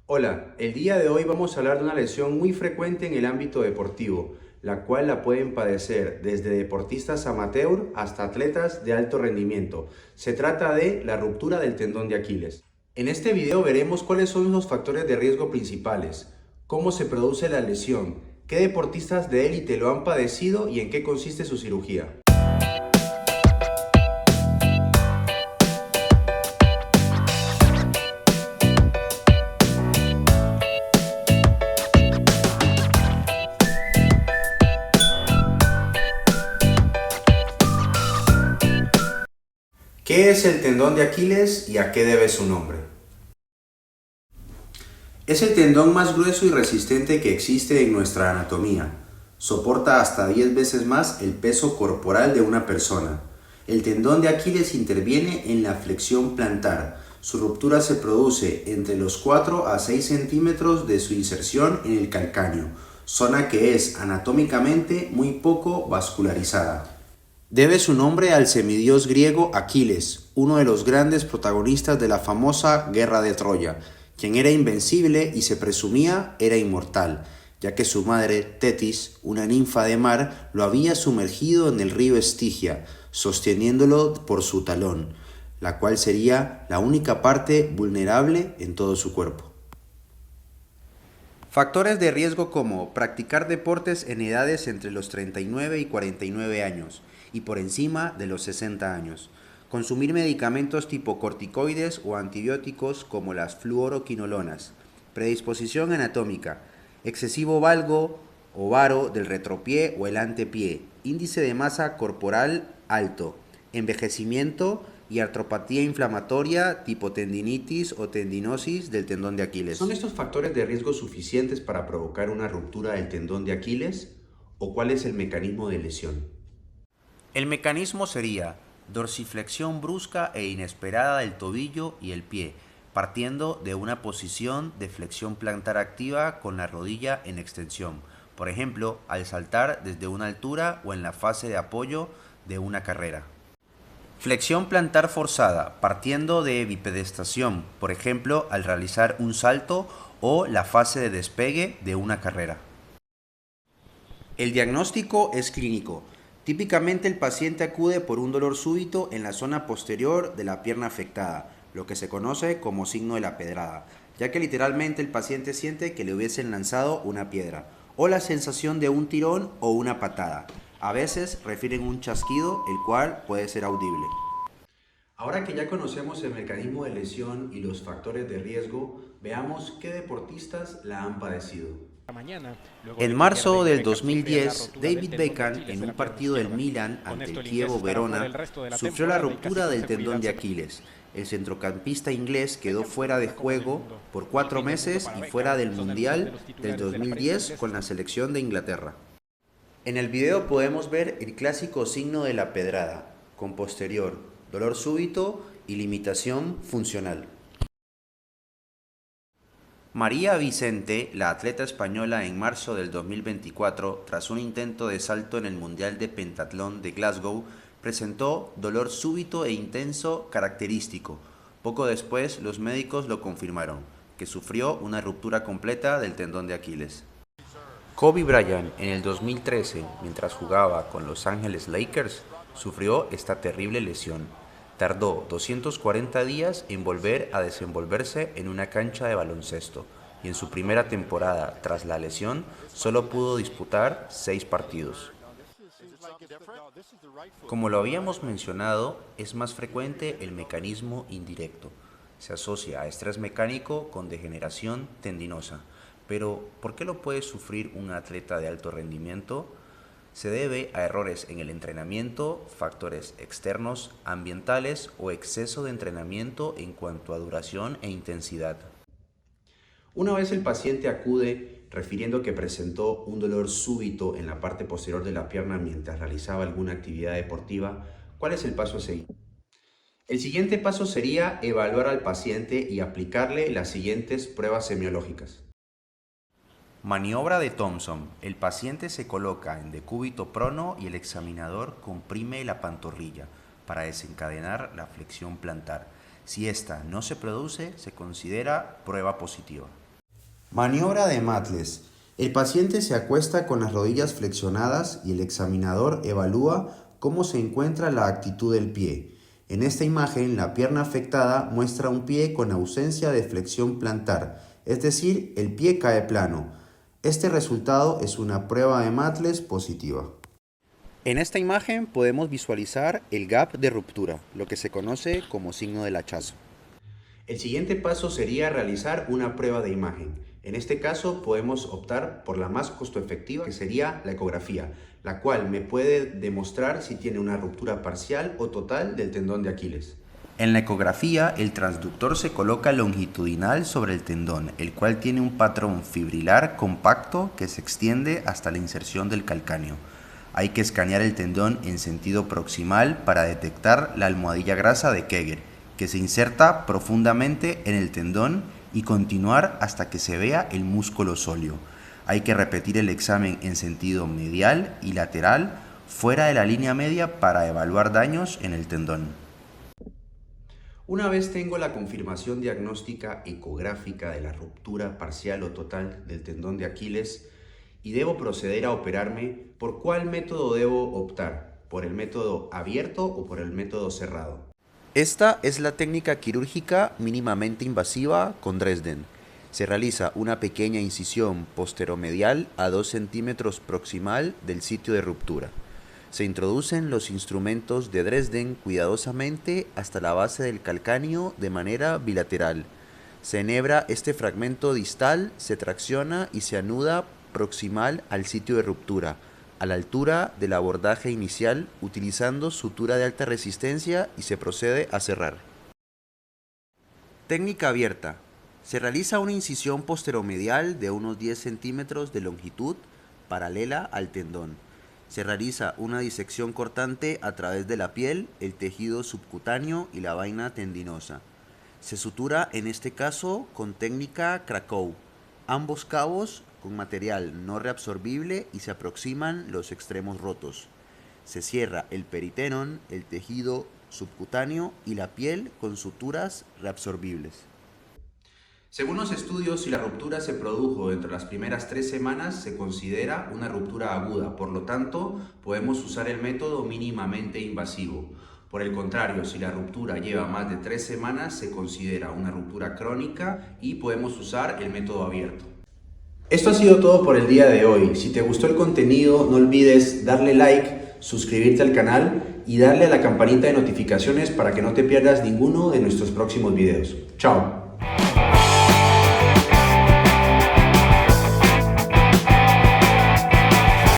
Hola, el día de hoy vamos a hablar de una lesión muy frecuente en el ámbito deportivo, la cual la pueden padecer desde deportistas amateur hasta atletas de alto rendimiento. Se trata de la ruptura del tendón de Aquiles. En este video veremos cuáles son los factores de riesgo principales, cómo se produce la lesión, qué deportistas de élite lo han padecido y en qué consiste su cirugía. ¿Qué es el tendón de Aquiles y a qué debe su nombre? Es el tendón más grueso y resistente que existe en nuestra anatomía. Soporta hasta 10 veces más el peso corporal de una persona. El tendón de Aquiles interviene en la flexión plantar. Su ruptura se produce entre los 4 a 6 centímetros de su inserción en el calcáneo, zona que es anatómicamente muy poco vascularizada. Debe su nombre al semidios griego Aquiles, uno de los grandes protagonistas de la famosa Guerra de Troya, quien era invencible y se presumía era inmortal, ya que su madre, Tetis, una ninfa de mar, lo había sumergido en el río Estigia, sosteniéndolo por su talón, la cual sería la única parte vulnerable en todo su cuerpo. Factores de riesgo como practicar deportes en edades entre los 39 y 49 años y por encima de los 60 años. Consumir medicamentos tipo corticoides o antibióticos como las fluoroquinolonas. Predisposición anatómica. Excesivo valgo o varo del retropié o el antepié. Índice de masa corporal alto. Envejecimiento y artropatía inflamatoria tipo tendinitis o tendinosis del tendón de Aquiles. ¿Son estos factores de riesgo suficientes para provocar una ruptura del tendón de Aquiles? ¿O cuál es el mecanismo de lesión? El mecanismo sería dorsiflexión brusca e inesperada del tobillo y el pie, partiendo de una posición de flexión plantar activa con la rodilla en extensión, por ejemplo, al saltar desde una altura o en la fase de apoyo de una carrera. Flexión plantar forzada, partiendo de bipedestación, por ejemplo, al realizar un salto o la fase de despegue de una carrera. El diagnóstico es clínico. Típicamente el paciente acude por un dolor súbito en la zona posterior de la pierna afectada, lo que se conoce como signo de la pedrada, ya que literalmente el paciente siente que le hubiesen lanzado una piedra, o la sensación de un tirón o una patada. A veces refieren un chasquido, el cual puede ser audible. Ahora que ya conocemos el mecanismo de lesión y los factores de riesgo, veamos qué deportistas la han padecido. En marzo del 2010, David Beckham, en un partido del Milan ante el Chievo Verona, sufrió la ruptura del tendón de Aquiles. El centrocampista inglés quedó fuera de juego por 4 meses y fuera del Mundial del 2010 con la selección de Inglaterra. En el video podemos ver el clásico signo de la pedrada, con posterior, dolor súbito y limitación funcional. María Vicente, la atleta española en marzo del 2024, tras un intento de salto en el Mundial de Pentatlón de Glasgow, presentó dolor súbito e intenso característico. Poco después, los médicos lo confirmaron, que sufrió una ruptura completa del tendón de Aquiles. Kobe Bryant, en el 2013, mientras jugaba con Los Ángeles Lakers, sufrió esta terrible lesión. Tardó 240 días en volver a desenvolverse en una cancha de baloncesto y en su primera temporada tras la lesión solo pudo disputar 6 partidos. Como lo habíamos mencionado, es más frecuente el mecanismo indirecto. Se asocia a estrés mecánico con degeneración tendinosa. Pero, ¿por qué lo puede sufrir un atleta de alto rendimiento? Se debe a errores en el entrenamiento, factores externos, ambientales o exceso de entrenamiento en cuanto a duración e intensidad. Una vez el paciente acude refiriendo que presentó un dolor súbito en la parte posterior de la pierna mientras realizaba alguna actividad deportiva, ¿cuál es el paso a seguir? El siguiente paso sería evaluar al paciente y aplicarle las siguientes pruebas semiológicas. Maniobra de Thompson. El paciente se coloca en decúbito prono y el examinador comprime la pantorrilla para desencadenar la flexión plantar. Si esta no se produce, se considera prueba positiva. Maniobra de Matles. El paciente se acuesta con las rodillas flexionadas y el examinador evalúa cómo se encuentra la actitud del pie. En esta imagen, la pierna afectada muestra un pie con ausencia de flexión plantar, es decir, el pie cae plano. Este resultado es una prueba de Matles positiva. En esta imagen podemos visualizar el gap de ruptura, lo que se conoce como signo del hachazo. El siguiente paso sería realizar una prueba de imagen. En este caso podemos optar por la más costo efectiva, que sería la ecografía, la cual me puede demostrar si tiene una ruptura parcial o total del tendón de Aquiles. En la ecografía, el transductor se coloca longitudinal sobre el tendón, el cual tiene un patrón fibrilar compacto que se extiende hasta la inserción del calcáneo. Hay que escanear el tendón en sentido proximal para detectar la almohadilla grasa de Kegger, que se inserta profundamente en el tendón y continuar hasta que se vea el músculo sóleo. Hay que repetir el examen en sentido medial y lateral fuera de la línea media para evaluar daños en el tendón. Una vez tengo la confirmación diagnóstica ecográfica de la ruptura parcial o total del tendón de Aquiles y debo proceder a operarme, ¿por cuál método debo optar? ¿Por el método abierto o por el método cerrado? Esta es la técnica quirúrgica mínimamente invasiva con Dresden. Se realiza una pequeña incisión posteromedial a 2 centímetros proximal del sitio de ruptura. Se introducen los instrumentos de Dresden cuidadosamente hasta la base del calcáneo de manera bilateral. Se enhebra este fragmento distal, se tracciona y se anuda proximal al sitio de ruptura, a la altura del abordaje inicial, utilizando sutura de alta resistencia, y se procede a cerrar. Técnica abierta. Se realiza una incisión posteromedial de unos 10 centímetros de longitud paralela al tendón. Se realiza una disección cortante a través de la piel, el tejido subcutáneo y la vaina tendinosa. Se sutura en este caso con técnica Krakow. Ambos cabos con material no reabsorbible y se aproximan los extremos rotos. Se cierra el peritenón, el tejido subcutáneo y la piel con suturas reabsorbibles. Según los estudios, si la ruptura se produjo entre las primeras 3 semanas, se considera una ruptura aguda. Por lo tanto, podemos usar el método mínimamente invasivo. Por el contrario, si la ruptura lleva más de 3 semanas, se considera una ruptura crónica y podemos usar el método abierto. Esto ha sido todo por el día de hoy. Si te gustó el contenido, no olvides darle like, suscribirte al canal y darle a la campanita de notificaciones para que no te pierdas ninguno de nuestros próximos videos. ¡Chao!